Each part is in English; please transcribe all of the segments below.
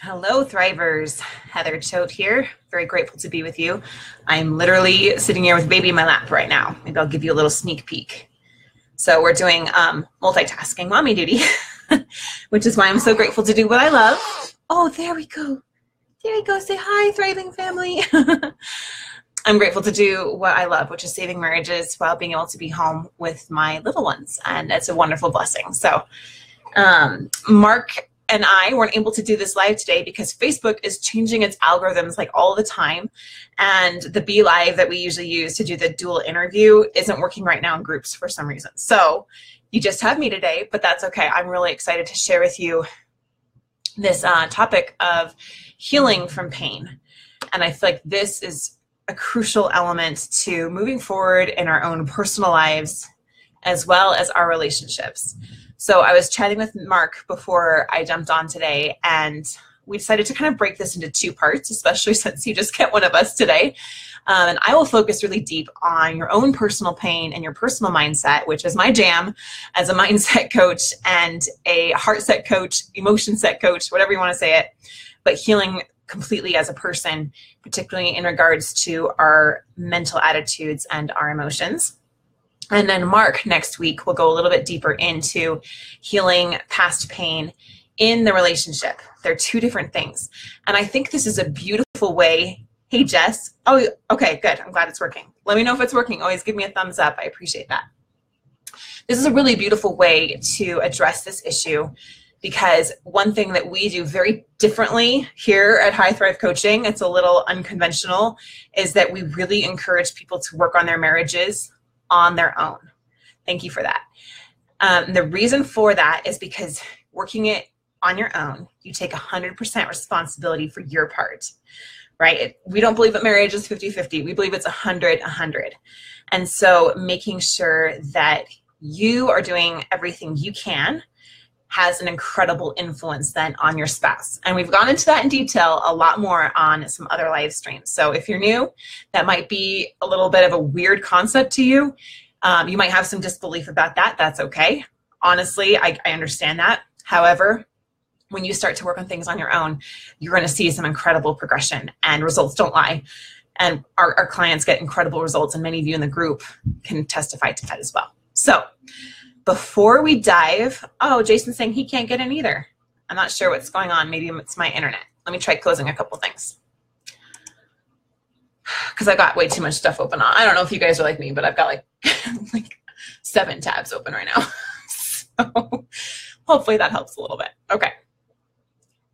Hello, Thrivers. Heather Choate here. Very grateful to be with you. I'm literally sitting here with baby in my lap right now. Maybe I'll give you a little sneak peek. So we're doing multitasking mommy duty, which is why I'm so grateful to do what I love. Oh, there we go. There we go. Say hi, thriving family. I'm grateful to do what I love, which is saving marriages while being able to be home with my little ones. And it's a wonderful blessing. So Mark and I weren't able to do this live today because Facebook is changing its algorithms like all the time. And the Be Live that we usually use to do the dual interview isn't working right now in groups for some reason. So you just have me today, but that's okay. I'm really excited to share with you this topic of healing from pain. And I feel like this is a crucial element to moving forward in our own personal lives as well as our relationships. So I was chatting with Mark before I jumped on today, and we decided to kind of break this into two parts, especially since you just get one of us today. And I will focus really deep on your own personal pain and your personal mindset, which is my jam as a mindset coach and a heart set coach, emotion set coach, whatever you want to say it, but healing completely as a person, particularly in regards to our mental attitudes and our emotions. And then Mark next week will go a little bit deeper into healing past pain in the relationship. They're two different things. And I think this is a beautiful way. Hey, Jess. Oh, okay, good. I'm glad it's working. Let me know if it's working. Always give me a thumbs up. I appreciate that. This is a really beautiful way to address this issue, because one thing that we do very differently here at High Thrive Coaching, it's a little unconventional, is that we really encourage people to work on their marriages on their own. Thank you for that. The reason for that is because working it on your own, you take 100% responsibility for your part, right? We don't believe that marriage is 50-50. We believe it's 100-100. And so making sure that you are doing everything you can has an incredible influence then on your spouse. And we've gone into that in detail a lot more on some other live streams. So if you're new, that might be a little bit of a weird concept to you. You might have some disbelief about that. That's okay. Honestly, I understand that. However, when you start to work on things on your own, you're going to see some incredible progression, and results don't lie. And our clients get incredible results, and many of you in the group can testify to that as well. So before we dive, oh, Jason's saying he can't get in either. I'm not sure what's going on. Maybe it's my internet. Let me try closing a couple things, because I've got way too much stuff open on. I don't know if you guys are like me, but I've got like 7 tabs open right now. So hopefully that helps a little bit. Okay.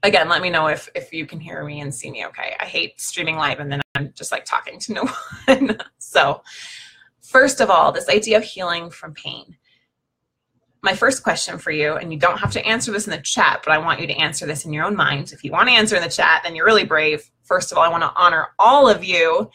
Again, let me know if you can hear me and see me okay. I hate streaming live and then I'm just like talking to no one. So first of all, this idea of healing from pain. My first question for you, and you don't have to answer this in the chat, but I want you to answer this in your own mind. If you want to answer in the chat, then you're really brave. First of all, I want to honor all of you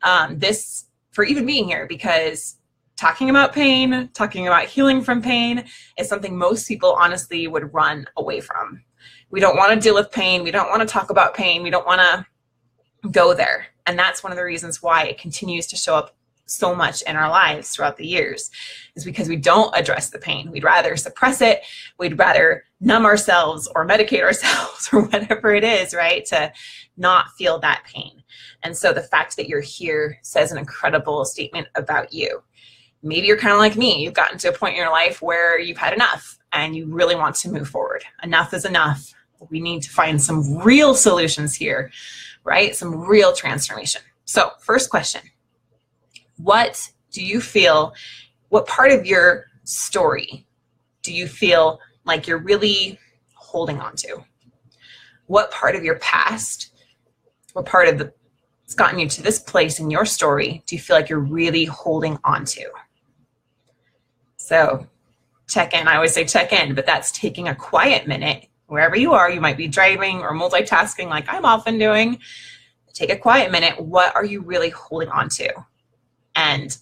for even being here, because talking about pain, talking about healing from pain is something most people honestly would run away from. We don't want to deal with pain. We don't want to talk about pain. We don't want to go there. And that's one of the reasons why it continues to show up so much in our lives throughout the years, is because we don't address the pain. We'd rather suppress it. We'd rather numb ourselves or medicate ourselves or whatever it is, right? To not feel that pain. And so the fact that you're here says an incredible statement about you. Maybe you're kind of like me. You've gotten to a point in your life where you've had enough and you really want to move forward. Enough is enough. We need to find some real solutions here, right? Some real transformation. So first question. What do you feel, what part of your story do you feel like you're really holding on to? What part of your past, what part of it's gotten you to this place in your story do you feel like you're really holding on to? So check in. I always say check in, but that's taking a quiet minute. Wherever you are, you might be driving or multitasking like I'm often doing. Take a quiet minute. What are you really holding on to? And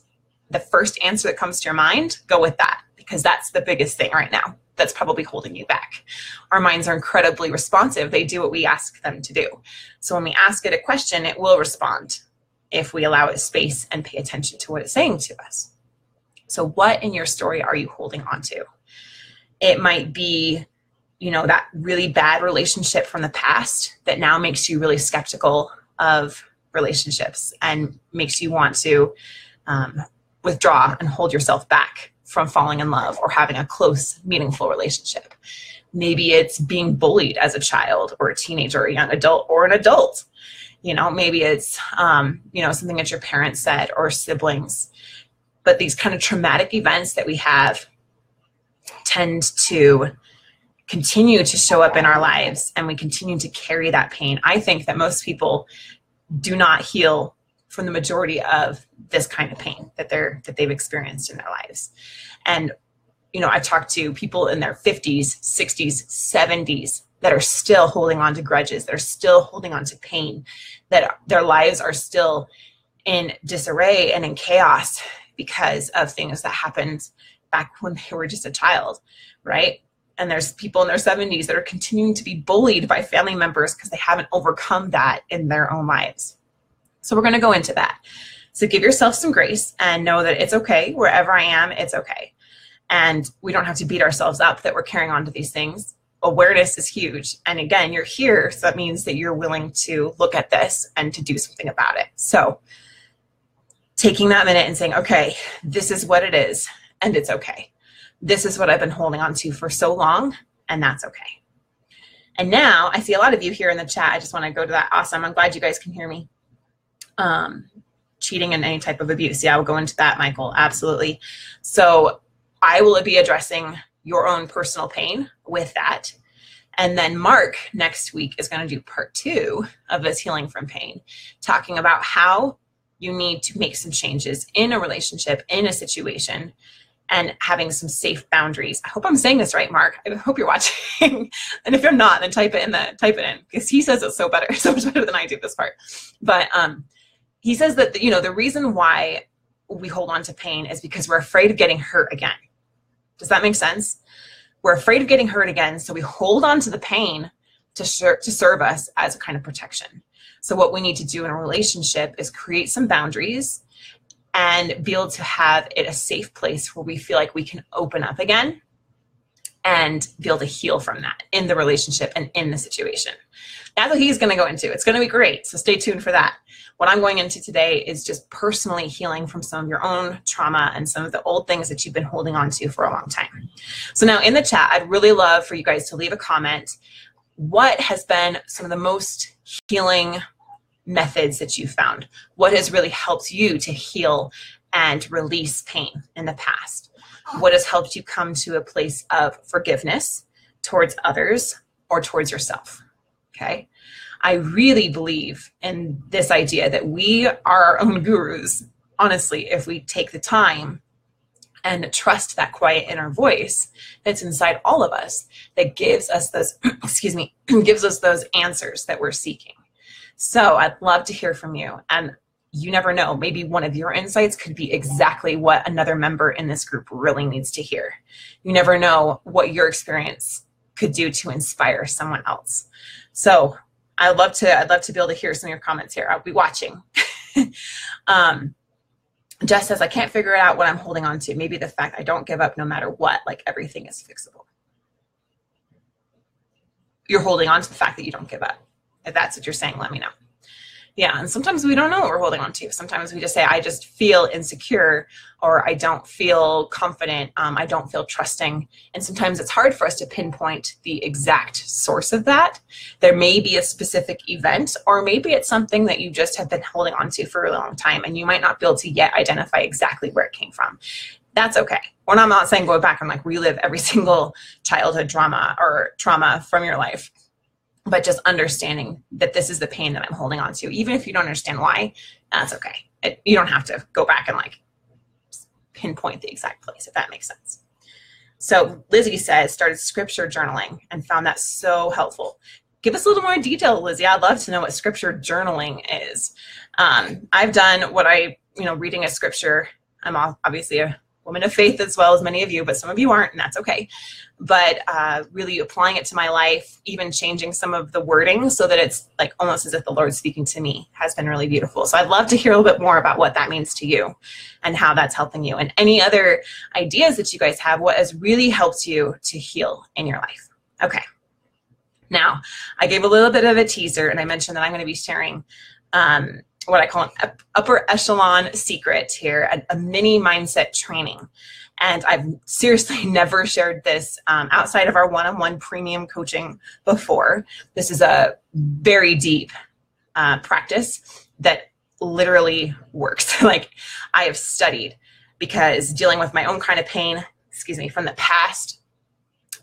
the first answer that comes to your mind, go with that, because that's the biggest thing right now that's probably holding you back. Our minds are incredibly responsive. They do what we ask them to do. So when we ask it a question, it will respond if we allow it space and pay attention to what it's saying to us. So what in your story are you holding on to? It might be you know, that really bad relationship from the past that now makes you really skeptical of relationships and makes you want to withdraw and hold yourself back from falling in love or having a close, meaningful relationship. Maybe it's being bullied as a child or a teenager or a young adult or an adult. You know, maybe it's, you know, something that your parents said or siblings. But these kind of traumatic events that we have tend to continue to show up in our lives, and we continue to carry that pain. I think that most people do not heal from the majority of this kind of pain that they've experienced in their lives. And, you know, I've talked to people in their 50s, 60s, 70s that are still holding on to grudges, that are still holding on to pain, that their lives are still in disarray and in chaos because of things that happened back when they were just a child, right? And there's people in their 70s that are continuing to be bullied by family members because they haven't overcome that in their own lives. So we're going to go into that. So give yourself some grace and know that it's okay. Wherever I am, it's okay. And we don't have to beat ourselves up that we're carrying on to these things. Awareness is huge. And again, you're here. So that means that you're willing to look at this and to do something about it. So taking that minute and saying, okay, this is what it is. And it's okay. This is what I've been holding on to for so long. And that's okay. And now I see a lot of you here in the chat. I just want to go to that. Awesome. I'm glad you guys can hear me. Cheating and any type of abuse. Yeah, we'll go into that, Michael. Absolutely. So I will be addressing your own personal pain with that. And then Mark next week is going to do part 2 of this healing from pain, talking about how you need to make some changes in a relationship, in a situation, and having some safe boundaries. I hope I'm saying this right, Mark. I hope you're watching. And if you're not, then type it in because he says it's so much better than I do this part. But he says that, you know, the reason why we hold on to pain is because we're afraid of getting hurt again. Does that make sense? We're afraid of getting hurt again, so we hold on to the pain to serve us as a kind of protection. So what we need to do in a relationship is create some boundaries and be able to have it a safe place where we feel like we can open up again and be able to heal from that in the relationship and in the situation. That's what he's going to go into. It's going to be great. So stay tuned for that. What I'm going into today is just personally healing from some of your own trauma and some of the old things that you've been holding on to for a long time. So now in the chat, I'd really love for you guys to leave a comment. What has been some of the most healing methods that you found? What has really helped you to heal and release pain in the past? What has helped you come to a place of forgiveness towards others or towards yourself? Okay. I really believe in this idea that we are our own gurus, honestly, if we take the time and trust that quiet inner voice that's inside all of us that gives us those, gives us those answers that we're seeking. So I'd love to hear from you. And you never know, maybe one of your insights could be exactly what another member in this group really needs to hear. You never know what your experience could do to inspire someone else. So I'd love to be able to hear some of your comments here. I'll be watching. Jess says, I can't figure out what I'm holding on to. Maybe the fact I don't give up no matter what, like everything is fixable. You're holding on to the fact that you don't give up. If that's what you're saying, let me know. Yeah, and sometimes we don't know what we're holding on to. Sometimes we just say, I just feel insecure, or I don't feel confident, I don't feel trusting. And sometimes it's hard for us to pinpoint the exact source of that. There may be a specific event, or maybe it's something that you just have been holding on to for a long time, and you might not be able to yet identify exactly where it came from. That's okay. When I'm not saying go back and like relive every single childhood drama or trauma from your life, but just understanding that this is the pain that I'm holding on to. Even if you don't understand why, that's okay. You don't have to go back and like pinpoint the exact place, if that makes sense. So Lizzie says, started scripture journaling and found that so helpful. Give us a little more detail, Lizzie. I'd love to know what scripture journaling is. I've done what reading a scripture. I'm obviously a woman of faith as well as many of you, but some of you aren't, and that's okay. But really applying it to my life, even changing some of the wording so that it's like almost as if the Lord's speaking to me, has been really beautiful. So I'd love to hear a little bit more about what that means to you and how that's helping you, and any other ideas that you guys have, what has really helped you to heal in your life. Okay. Now, I gave a little bit of a teaser, and I mentioned that I'm going to be sharing what I call an upper echelon secret here, a mini mindset training. And I've seriously never shared this outside of our one-on-one premium coaching before. This is a very deep practice that literally works. Like, I have studied, because dealing with my own kind of pain, from the past,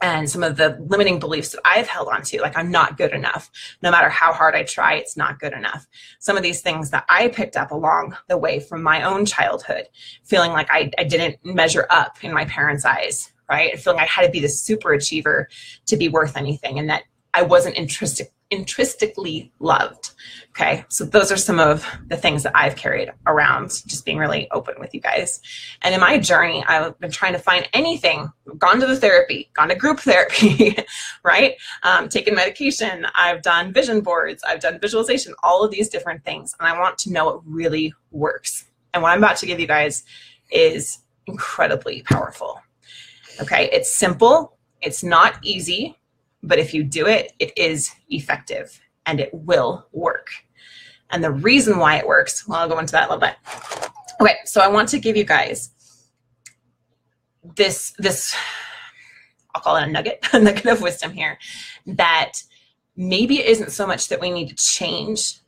and some of the limiting beliefs that I've held on to, like I'm not good enough. No matter how hard I try, it's not good enough. Some of these things that I picked up along the way from my own childhood, feeling like I didn't measure up in my parents' eyes, right? And feeling I had to be the super achiever to be worth anything, and that I wasn't intrinsically loved. Okay, so those are some of the things that I've carried around, just being really open with you guys. And in my journey, I've been trying to find anything, gone to the therapy, gone to group therapy, right? Taken medication, I've done vision boards, I've done visualization, all of these different things. And I want to know what really works. And what I'm about to give you guys is incredibly powerful. Okay, it's simple, it's not easy, but if you do it, it is effective and it will work. And the reason why it works, well, I'll go into that a little bit. Okay, so I want to give you guys this I'll call it a nugget of wisdom here, that maybe it isn't so much that we need to change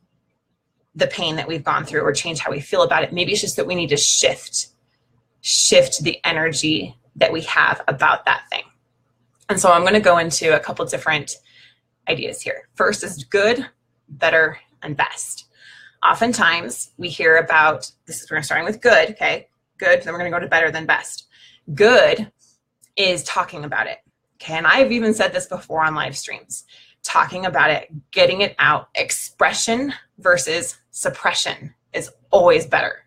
the pain that we've gone through or change how we feel about it. Maybe it's just that we need to shift the energy that we have about that thing. And so I'm going to go into a couple different ideas here. First is good, better, and best. Oftentimes we hear about, we're starting with good, okay? Good, then we're going to go to better, then best. Good is talking about it, okay? And I've even said this before on live streams. Talking about it, getting it out, expression versus suppression is always better,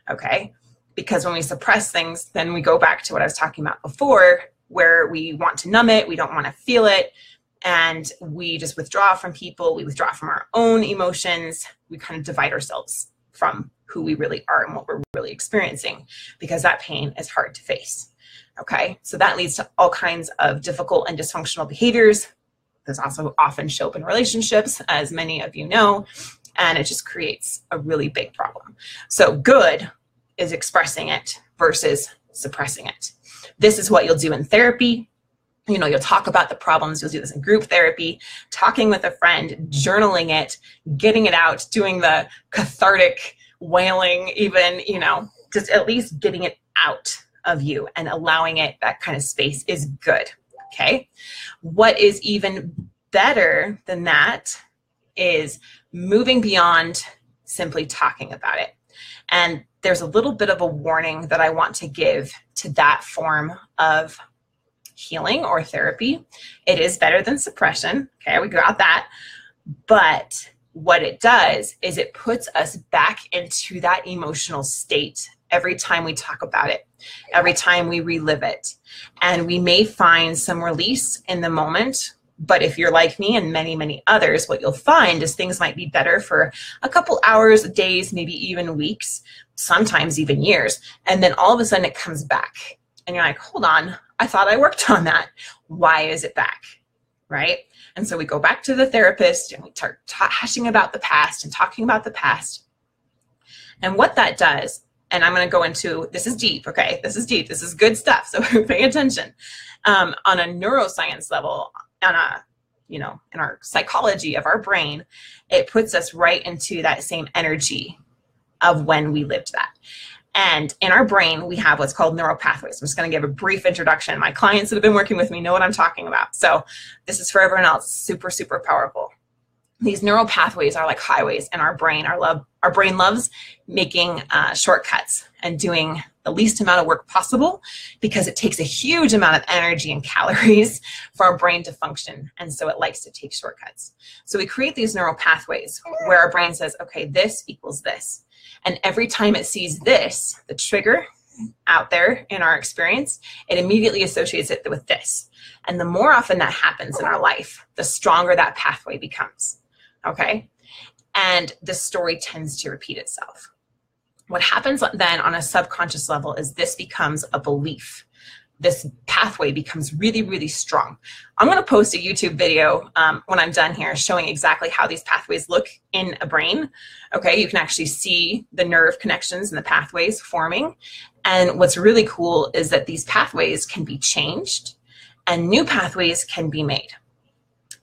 okay? Because when we suppress things, then we go back to what I was talking about before, where we want to numb it, we don't want to feel it, and we just withdraw from people, we withdraw from our own emotions, we kind of divide ourselves from who we really are and what we're really experiencing, because that pain is hard to face, okay? So that leads to all kinds of difficult and dysfunctional behaviors. Those also often show up in relationships, as many of you know, and it just creates a really big problem. So good is expressing it versus suppressing it. This is what you'll do in therapy. You know, you'll talk about the problems. You'll do this in group therapy, talking with a friend, journaling it, getting it out, doing the cathartic wailing even, you know, just at least getting it out of you and allowing it that kind of space is good, okay? What is even better than that is moving beyond simply talking about it. And there's a little bit of a warning that I want to give to that form of healing or therapy. It is better than suppression. Okay, we got that. But what it does is it puts us back into that emotional state every time we talk about it, every time we relive it. And we may find some release in the moment. But if you're like me and many, many others, what you'll find is things might be better for a couple hours, days, maybe even weeks, sometimes even years. And then all of a sudden it comes back. And you're like, hold on, I thought I worked on that. Why is it back? Right? And so we go back to the therapist and we start hashing about the past and talking about the past. And what that does, and I'm going to go into, this is deep, okay? This is deep. This is good stuff. So pay attention. On a neuroscience level, on a, you know, in our psychology of our brain, it puts us right into that same energy of when we lived that. And in our brain, we have what's called neural pathways. I'm just going to give a brief introduction. My clients that have been working with me know what I'm talking about. So this is for everyone else, super, super powerful. These neural pathways are like highways in our brain. Our brain loves making shortcuts and doing the least amount of work possible, because it takes a huge amount of energy and calories for our brain to function. And so it likes to take shortcuts. So we create these neural pathways where our brain says, okay, this equals this. And every time it sees this, the trigger out there in our experience, it immediately associates it with this. And the more often that happens in our life, the stronger that pathway becomes. Okay? And the story tends to repeat itself. What happens then on a subconscious level is this becomes a belief. this pathway becomes really, really strong. I'm going to post a YouTube video when I'm done here showing exactly how these pathways look in a brain. Okay, you can actually see the nerve connections and the pathways forming. And what's really cool is that these pathways can be changed and new pathways can be made.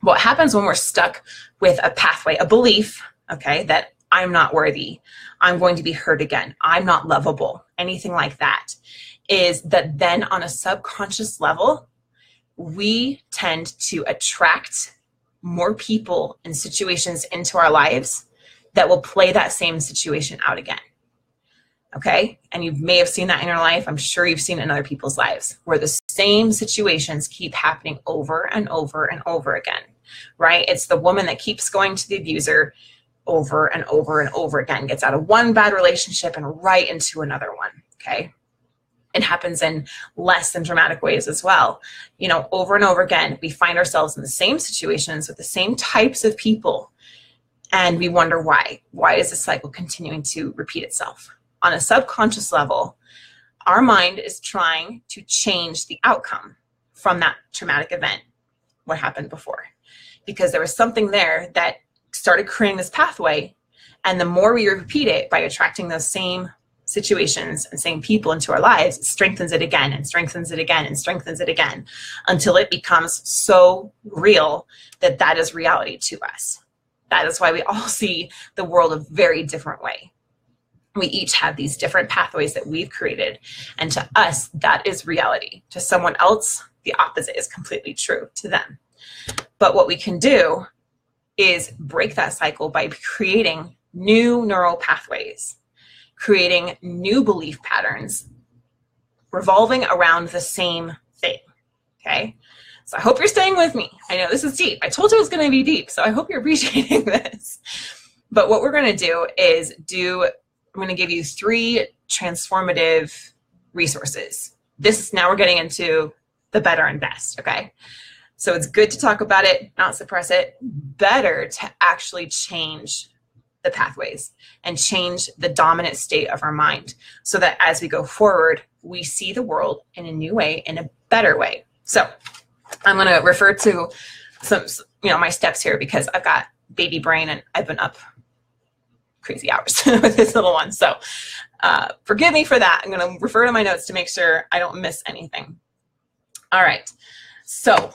What happens when we're stuck with a pathway, a belief, okay, that I'm not worthy, I'm going to be hurt again, I'm not lovable, anything like that, is that then on a subconscious level, we tend to attract more people and situations into our lives that will play that same situation out again. Okay? And you may have seen that in your life. I'm sure you've seen it in other people's lives where the same situations keep happening over and over and over again, right? It's the woman that keeps going to the abuser over and over and over again, gets out of one bad relationship and right into another one, okay? It happens in less than dramatic ways as well. You know, over and over again, we find ourselves in the same situations with the same types of people, and we wonder why. Why is this cycle continuing to repeat itself? On a subconscious level, our mind is trying to change the outcome from that traumatic event, what happened before, because there was something there that started creating this pathway, and the more we repeat it by attracting those same situations and same people into our lives, it strengthens it again and strengthens it again and strengthens it again until it becomes so real that that is reality to us. That is why we all see the world a very different way. We each have these different pathways that we've created, and to us, that is reality. To someone else, the opposite is completely true to them. But what we can do is break that cycle by creating new neural pathways, creating new belief patterns revolving around the same thing, okay? So I hope you're staying with me. I know this is deep. I told you it was going to be deep, so I hope you're appreciating this. But what we're going to do is I'm going to give you 3 transformative resources. Now we're getting into the better and best, okay? So it's good to talk about it, not suppress it. Better to actually change the pathways and change the dominant state of our mind so that as we go forward, we see the world in a new way, in a better way. So I'm going to refer to some, my steps here because I've got baby brain and I've been up crazy hours with this little one. So forgive me for that. I'm going to refer to my notes to make sure I don't miss anything. All right. So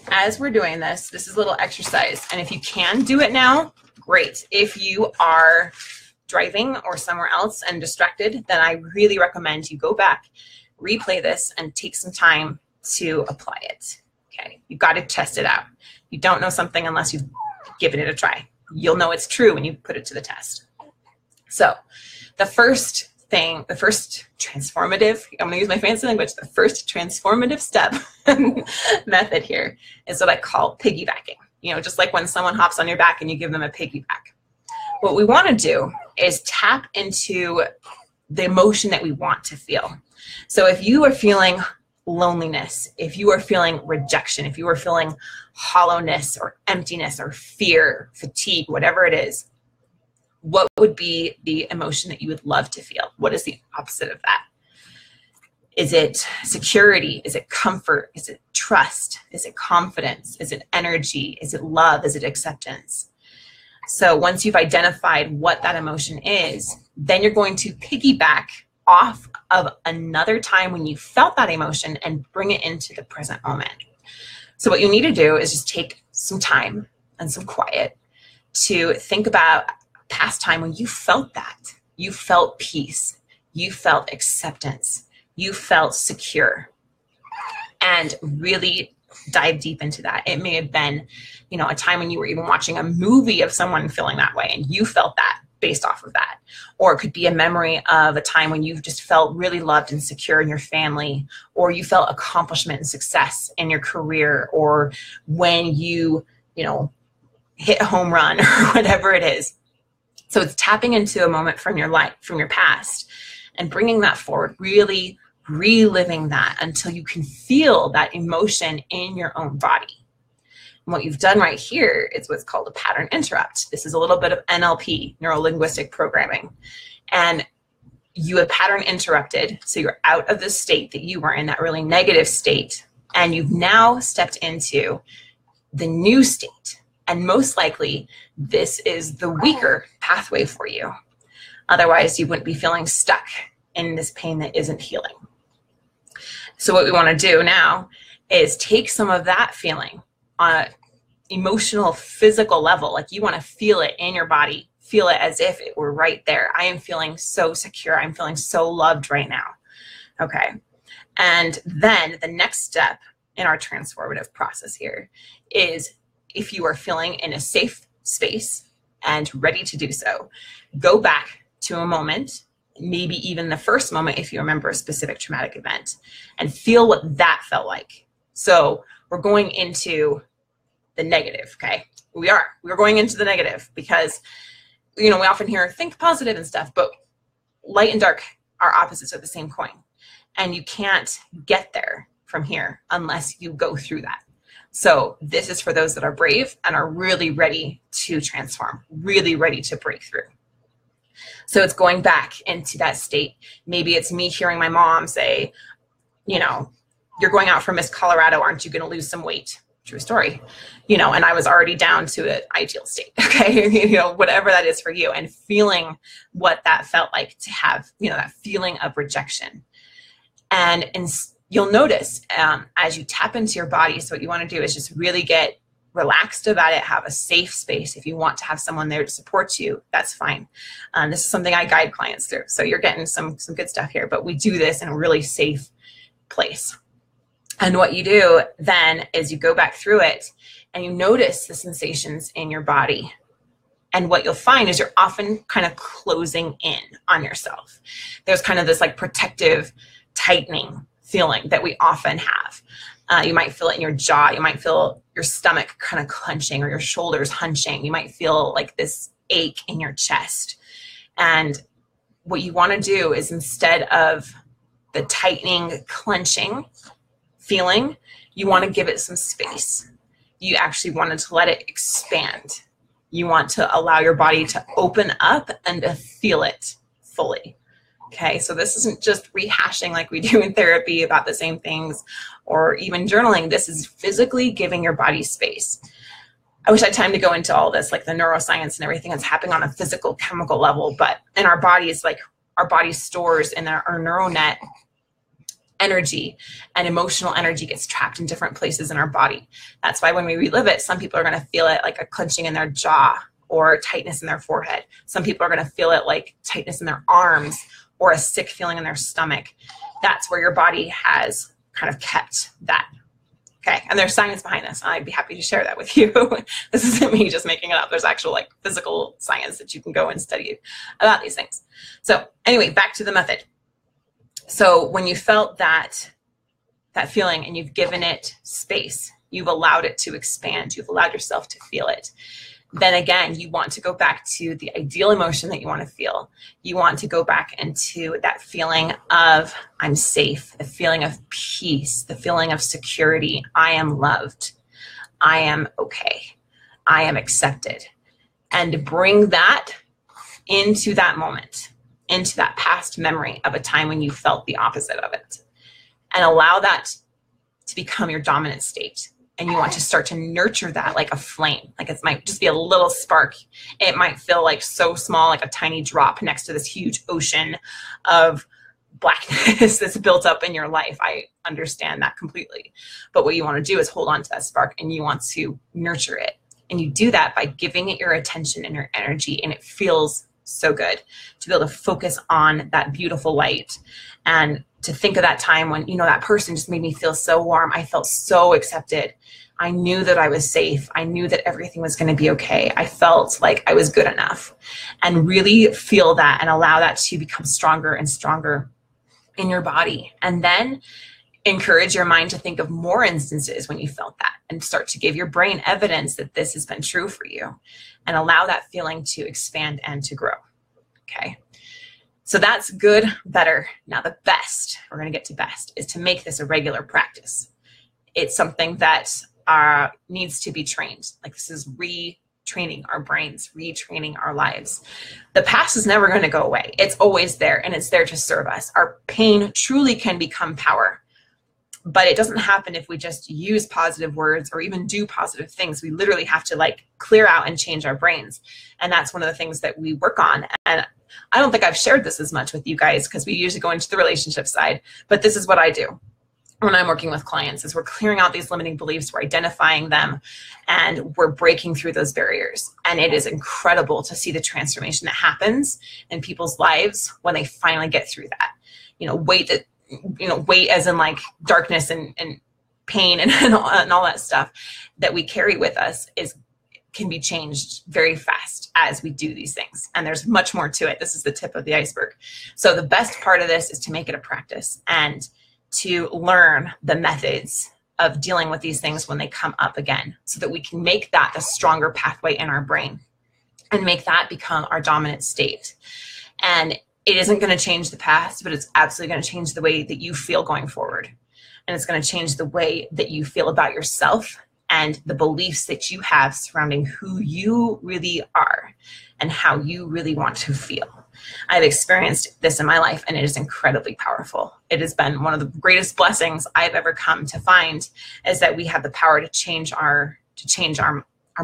as we're doing this is a little exercise. And if you can do it now, great. If you are driving or somewhere else and distracted, then I really recommend you go back, replay this, and take some time to apply it. Okay, you've got to test it out. You don't know something unless you've given it a try. You'll know it's true when you put it to the test. So the first transformative, I'm going to use my fancy language, the first transformative step method here is what I call piggybacking. Just like when someone hops on your back and you give them a piggyback. What we want to do is tap into the emotion that we want to feel. So if you are feeling loneliness, if you are feeling rejection, if you are feeling hollowness or emptiness or fear, fatigue, whatever it is, what would be the emotion that you would love to feel? What is the opposite of that? Is it security? Is it comfort? Is it trust? Is it confidence? Is it energy? Is it love? Is it acceptance? So once you've identified what that emotion is, then you're going to piggyback off of another time when you felt that emotion and bring it into the present moment. So what you need to do is just take some time and some quiet to think about a past time when you felt that. You felt peace. You felt acceptance. You felt secure, and really dive deep into that. It may have been, a time when you were even watching a movie of someone feeling that way and you felt that based off of that. Or it could be a memory of a time when you just felt really loved and secure in your family, or you felt accomplishment and success in your career, or when you, hit a home run or whatever it is. So it's tapping into a moment from your life, from your past, and bringing that forward, really reliving that until you can feel that emotion in your own body. And what you've done right here is what's called a pattern interrupt. This is a little bit of NLP, neuro-linguistic programming. And you have pattern interrupted. So you're out of the state that you were in, that really negative state. And you've now stepped into the new state. And most likely, this is the weaker pathway for you. Otherwise, you wouldn't be feeling stuck in this pain that isn't healing. So what we want to do now is take some of that feeling on an emotional, physical level. Like you want to feel it in your body. Feel it as if it were right there. I am feeling so secure. I'm feeling so loved right now. Okay. And then the next step in our transformative process here is, if you are feeling in a safe space and ready to do so, go back to a moment, maybe even the first moment if you remember a specific traumatic event, and feel what that felt like. So we're going into the negative, okay? We're going into the negative because, we often hear think positive and stuff, but light and dark are opposites of the same coin. And you can't get there from here unless you go through that. So this is for those that are brave and are really ready to transform, really ready to break through. So it's going back into that state. Maybe it's me hearing my mom say, you're going out for Miss Colorado, aren't you going to lose some weight? True story. And I was already down to an ideal state. Okay. Whatever that is for you, and feeling what that felt like to have, that feeling of rejection. And you'll notice as you tap into your body, so what you want to do is just really get relaxed about it, have a safe space. If you want to have someone there to support you, that's fine. This is something I guide clients through. So you're getting some good stuff here, but we do this in a really safe place. And what you do then is you go back through it and you notice the sensations in your body. And what you'll find is you're often kind of closing in on yourself. There's kind of this like protective tightening feeling that we often have. You might feel it in your jaw. You might feel your stomach kind of clenching or your shoulders hunching. You might feel like this ache in your chest. And what you want to do is, instead of the tightening, clenching feeling, you want to give it some space. You actually wanted to let it expand. You want to allow your body to open up and to feel it fully. Okay, so this isn't just rehashing like we do in therapy about the same things, or even journaling. This is physically giving your body space. I wish I had time to go into all this, like the neuroscience and everything that's happening on a physical, chemical level, but in our bodies, like our body stores in our neural net energy, and emotional energy gets trapped in different places in our body. That's why when we relive it, some people are going to feel it like a clenching in their jaw or tightness in their forehead. Some people are going to feel it like tightness in their arms or a sick feeling in their stomach. That's where your body has kind of kept that. Okay, and there's science behind this. I'd be happy to share that with you. This isn't me just making it up. There's actual like physical science that you can go and study about these things. So anyway, back to the method. So when you felt that feeling and you've given it space, you've allowed it to expand, you've allowed yourself to feel it, then again, you want to go back to the ideal emotion that you want to feel. You want to go back into that feeling of I'm safe, the feeling of peace, the feeling of security. I am loved. I am okay. I am accepted. And bring that into that moment, into that past memory of a time when you felt the opposite of it. And allow that to become your dominant state. And you want to start to nurture that like a flame. Like it might just be a little spark. It might feel like so small, like a tiny drop next to this huge ocean of blackness that's built up in your life. I understand that completely. But what you want to do is hold on to that spark, and you want to nurture it. And you do that by giving it your attention and your energy. And it feels so good to be able to focus on that beautiful light, and to think of that time when, that person just made me feel so warm. I felt so accepted. I knew that I was safe. I knew that everything was going to be okay. I felt like I was good enough, and really feel that and allow that to become stronger and stronger in your body. And then encourage your mind to think of more instances when you felt that, and start to give your brain evidence that this has been true for you, and allow that feeling to expand and to grow. Okay. So that's good, better. Now the best, we're going to get to best, is to make this a regular practice. It's something that needs to be trained. Like this is retraining our brains, retraining our lives. The past is never going to go away. It's always there, and it's there to serve us. Our pain truly can become power, but it doesn't happen if we just use positive words or even do positive things. We literally have to like clear out and change our brains. And that's one of the things that we work on. And I don't think I've shared this as much with you guys because we usually go into the relationship side, but this is what I do when I'm working with clients is we're clearing out these limiting beliefs, we're identifying them, and we're breaking through those barriers. And it is incredible to see the transformation that happens in people's lives when they finally get through that. Weight as in like darkness and pain and all that stuff that we carry with us can be changed very fast as we do these things. And there's much more to it. This is the tip of the iceberg. So the best part of this is to make it a practice and to learn the methods of dealing with these things when they come up again, so that we can make that the stronger pathway in our brain and make that become our dominant state. And it isn't going to change the past, but it's absolutely going to change the way that you feel going forward. And it's going to change the way that you feel about yourself and the beliefs that you have surrounding who you really are and how you really want to feel. I've experienced this in my life, and it is incredibly powerful. It has been one of the greatest blessings I've ever come to find, is that we have the power to change our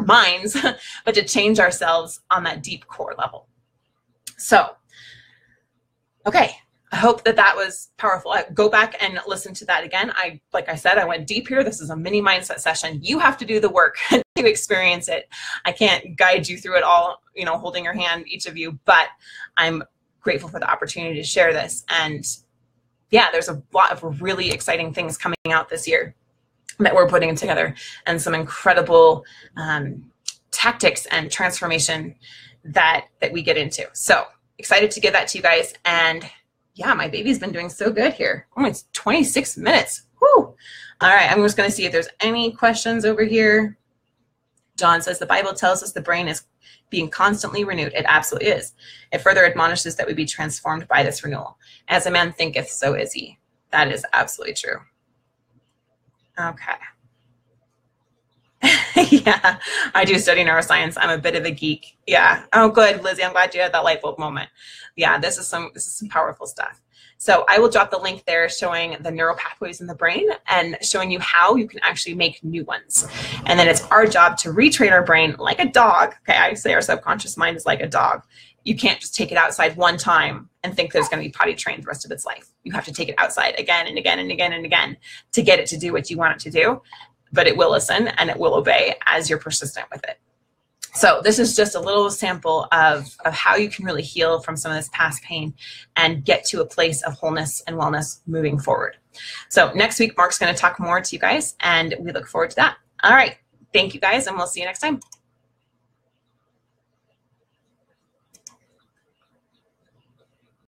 minds, but to change ourselves on that deep core level. So, okay. I hope that was powerful. Go back and listen to that again. Like I said, I went deep here. This is a mini mindset session. You have to do the work to experience it. I can't guide you through it all, holding your hand, each of you, but I'm grateful for the opportunity to share this. And yeah, there's a lot of really exciting things coming out this year that we're putting together, and some incredible tactics and transformation that we get into. So excited to give that to you guys. And yeah, my baby's been doing so good here. Oh, it's 26 minutes. Whew. All right, I'm just going to see if there's any questions over here. John says, the Bible tells us the brain is being constantly renewed. It absolutely is. It further admonishes that we be transformed by this renewal. As a man thinketh, so is he. That is absolutely true. Okay. Yeah, I do study neuroscience. I'm a bit of a geek. Yeah. Oh, good, Lizzie. I'm glad you had that light bulb moment. Yeah, this is some powerful stuff. So I will drop the link there showing the neural pathways in the brain and showing you how you can actually make new ones. And then it's our job to retrain our brain like a dog. Okay, I say our subconscious mind is like a dog. You can't just take it outside one time and think that it's going to be potty trained the rest of its life. You have to take it outside again and again and again and again to get it to do what you want it to do. But it will listen and it will obey as you're persistent with it. So this is just a little sample of how you can really heal from some of this past pain and get to a place of wholeness and wellness moving forward. So next week, Mark's going to talk more to you guys, and we look forward to that. All right. Thank you guys, and we'll see you next time.